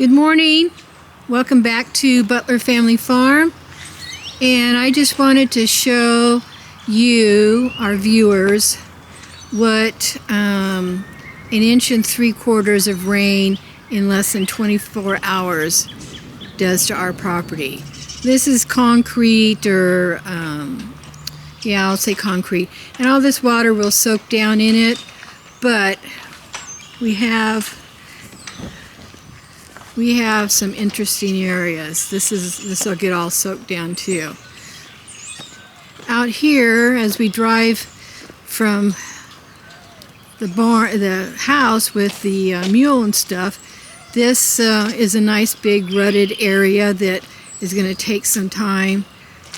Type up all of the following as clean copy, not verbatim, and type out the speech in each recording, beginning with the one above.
Good morning. Welcome back to Butler Family Farm. And I just wanted to show you, our viewers, what an 1 3/4 inches of rain in less than 24 hours does to our property. This is concrete, or yeah, I'll say concrete. And all this water will soak down in it, but we have some interesting areas. This will get all soaked down too. Out here, as we drive from the house with the mule and stuff, this is a nice big rutted area that is going to take some time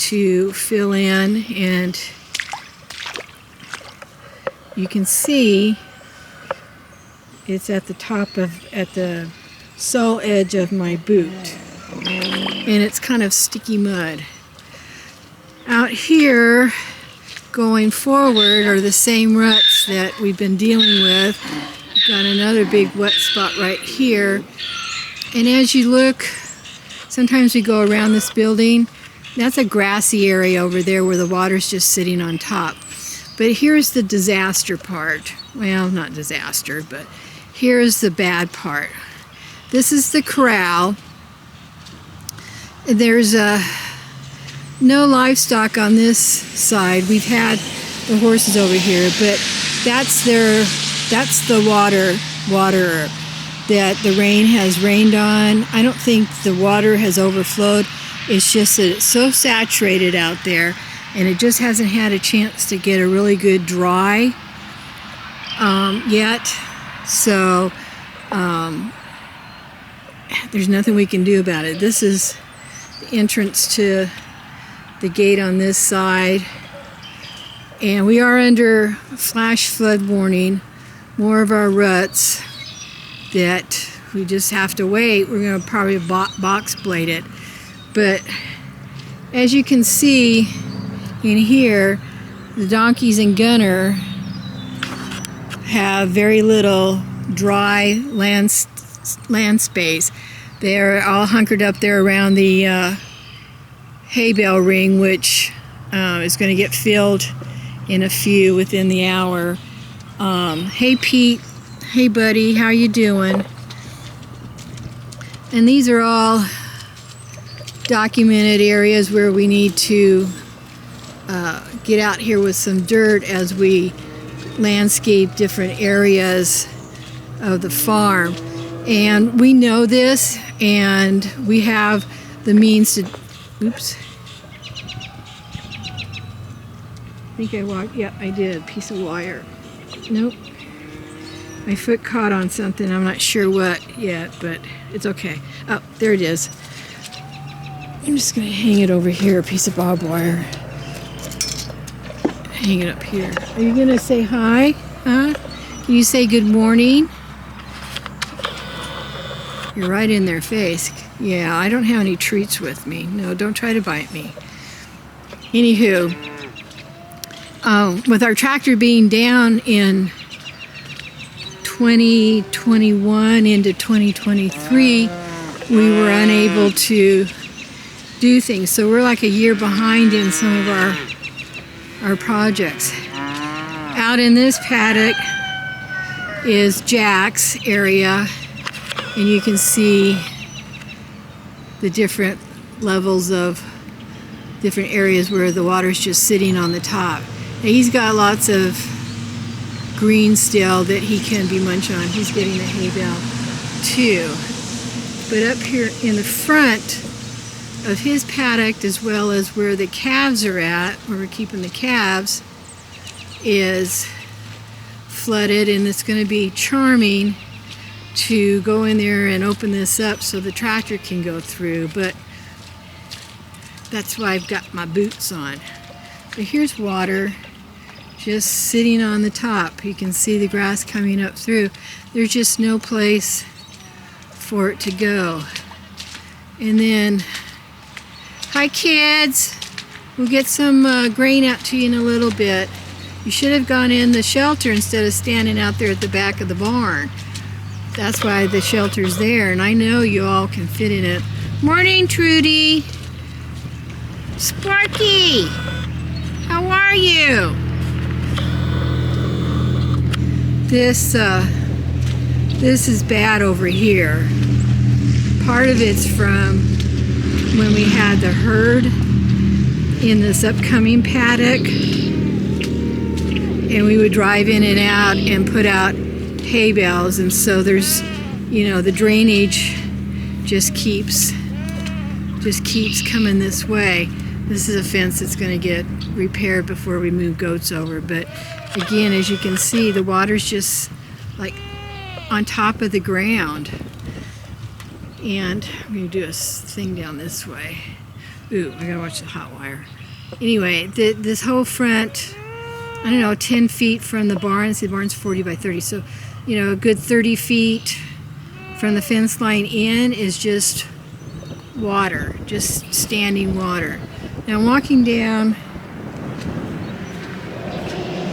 to fill in, and you can see it's at the sole edge of my boot, and it's kind of sticky mud. Out here going forward are the same ruts that we've been dealing with. Got another big wet spot right here, and as you look, sometimes we go around this building. That's a grassy area over there where the water's just sitting on top. But here's the disaster part. Well, not disaster, but here's the bad part. This is the corral. There's no livestock on this side. We've had the horses over here, but that's the water that the rain has rained on. I don't think the water has overflowed. It's just that it's so saturated out there, and it just hasn't had a chance to get a really good dry yet. So there's nothing we can do about it. This is the entrance to the gate on this side, and we are under flash flood warning. More of our ruts that we just have to wait. We're going to probably box blade it, but as you can see in here, the donkeys and Gunner have very little dry land space. They're all hunkered up there around the hay bale ring, which is going to get filled in within the hour. Hey Pete, hey buddy, how you doing? And these are all documented areas where we need to get out here with some dirt as we landscape different areas of the farm. And we know this, and we have the means to, oops. I think I walked, yeah, I did, piece of wire. Nope. My foot caught on something, I'm not sure what yet, but it's okay. Oh, there it is. I'm just gonna hang it over here, a piece of barbed wire. Hang it up here. Are you gonna say hi? Huh? Can you say good morning? You're right in their face. Yeah, I don't have any treats with me. No, don't try to bite me. Anywho, with our tractor being down in 2021 into 2023, we were unable to do things. So we're like a year behind in some of our projects. Out in this paddock is Jack's area, and you can see the different levels of different areas where the water's just sitting on the top. Now he's got lots of green still that he can be munching on. He's getting a hay bale too. But up here in the front of his paddock, as well as where the calves are at, where we're keeping the calves, is flooded, and it's going to be charming to go in there and open this up so the tractor can go through, but that's why I've got my boots on. But here's water just sitting on the top. You can see the grass coming up through. There's just no place for it to go. And then, hi kids, we'll get some grain out to you in a little bit. You should have gone in the shelter instead of standing out there at the back of the barn. that's why the shelter's there, and I know you all can fit in it. Morning, Trudy. Sparky, how are you? This is bad over here. Part of it's from when we had the herd in this upcoming paddock, and we would drive in and out and put out hay bales, and so there's, you know, the drainage just keeps coming this way. This is a fence that's going to get repaired before we move goats over, but again, as you can see, the water's just like on top of the ground. And I'm going to do a thing down this way. Ooh, I gotta watch the hot wire. Anyway, this whole front, I don't know, 10 feet from the barn. See, the barn's 40 by 30, so, you know, a good 30 feet from the fence line in is just water, just standing water. Now I'm walking down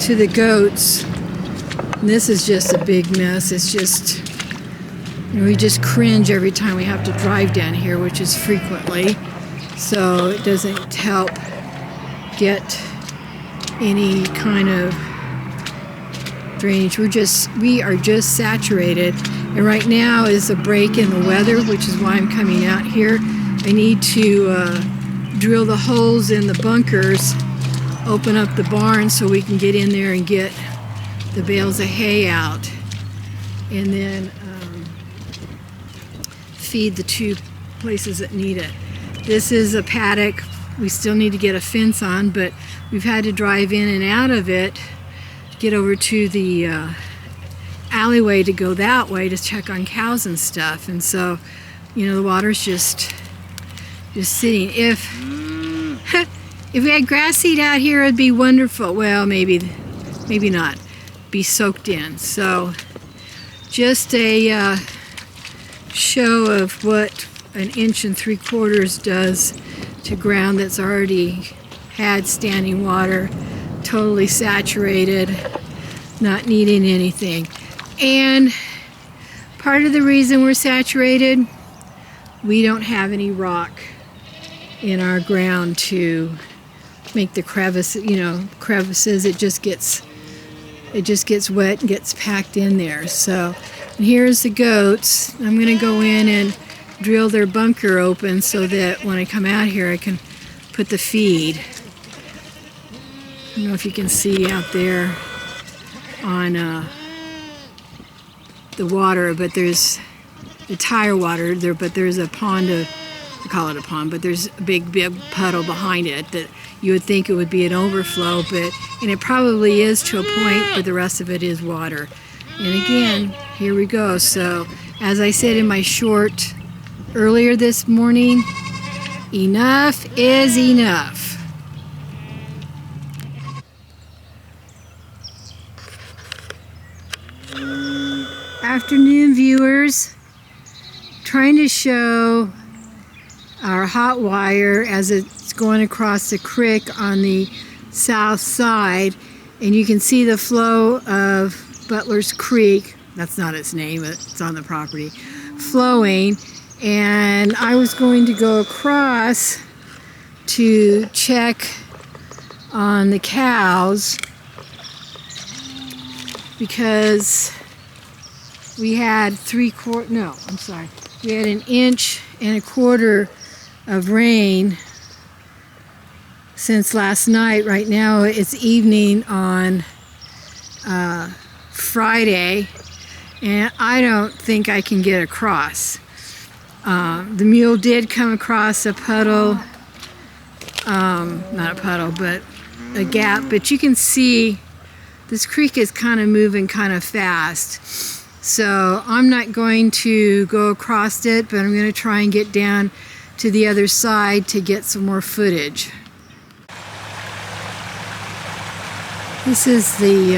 to the goats, and this is just a big mess. It's just, you know, we just cringe every time we have to drive down here, which is frequently, so it doesn't help get any kind of drainage. We are just saturated, and right now is a break in the weather, which is why I'm coming out here. I need to drill the holes in the bunkers, open up the barn so we can get in there and get the bales of hay out, and then feed the two places that need it. This is a paddock we still need to get a fence on, but we've had to drive in and out of it, get over to the alleyway to go that way to check on cows and stuff, and so, you know, the water's just sitting. If we had grass seed out here, it'd be wonderful. Well, maybe not. Be soaked in. So just a show of what 1 3/4 inches does to ground that's already had standing water, totally saturated, not needing anything. And part of the reason we're saturated, we don't have any rock in our ground to make the crevices. It just gets wet and gets packed in there. So, and here's the goats. I'm going to go in and drill their bunker open so that when I come out here I can put the feed. I don't know if you can see out there on the water, but there's the tire water there, but there's a pond of, I call it a pond, but there's a big puddle behind it that you would think it would be an overflow, and it probably is to a point, but the rest of it is water. And again, here we go. So as I said in my short earlier this morning, enough is enough. Afternoon, viewers. Trying to show our hot wire as it's going across the creek on the south side, and you can see the flow of Butler's Creek. That's not its name, it's on the property, flowing. And I was going to go across to check on the cows because we had we had 1.25 inches of rain since last night. Right now it's evening on Friday, and I don't think I can get across. The mule did come across a puddle, not a puddle, but a gap, but you can see this creek is kind of moving kind of fast. So I'm not going to go across it, but I'm going to try and get down to the other side to get some more footage. This is the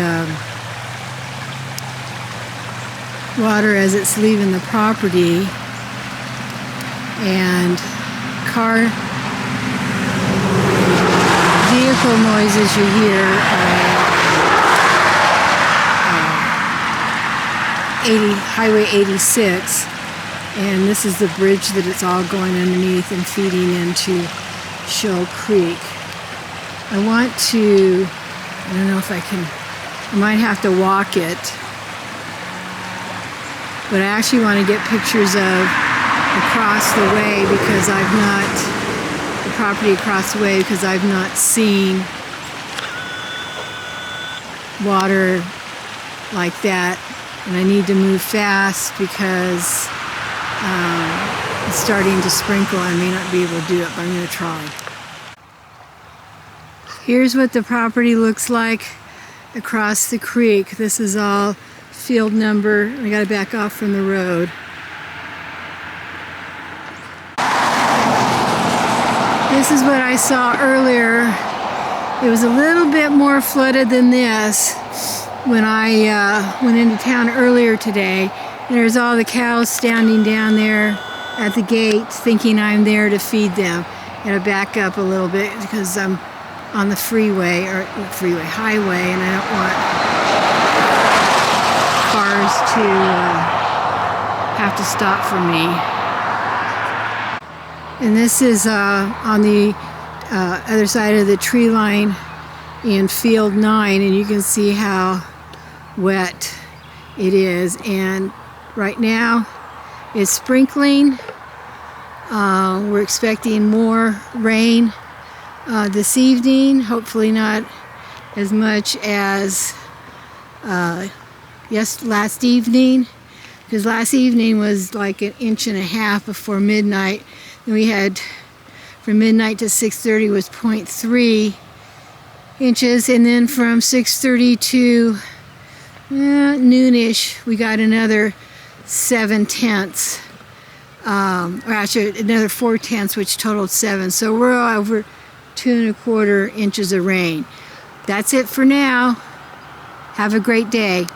water as it's leaving the property, and vehicle noises you hear Highway 86, and this is the bridge that it's all going underneath and feeding into Shoal Creek. I want to, I don't know if I can, I might have to walk it, but I actually want to get pictures of across the way because I've not, the property across the way, because I've not seen water like that, and I need to move fast because it's starting to sprinkle. I may not be able to do it, but I'm going to try. Here's what the property looks like across the creek. This is all field number. I got to back off from the road. This is what I saw earlier. It was a little bit more flooded than this when I went into town earlier today. There's all the cows standing down there at the gate thinking I'm there to feed them. Gotta back up a little bit because I'm on the freeway, or highway, and I don't want cars to have to stop for me. And this is on the other side of the tree line in field 9, and you can see how wet it is. And right now it's sprinkling. We're expecting more rain this evening, hopefully not as much as last evening, because last evening was like 1.5 inches before midnight. And we had from midnight to 6:30 was 0.3 inches, and then from 6:30 to noonish we got another 7/10, or actually another 4/10, which totaled 7. So we're over 2.25 inches of rain. That's it for now. Have a great day.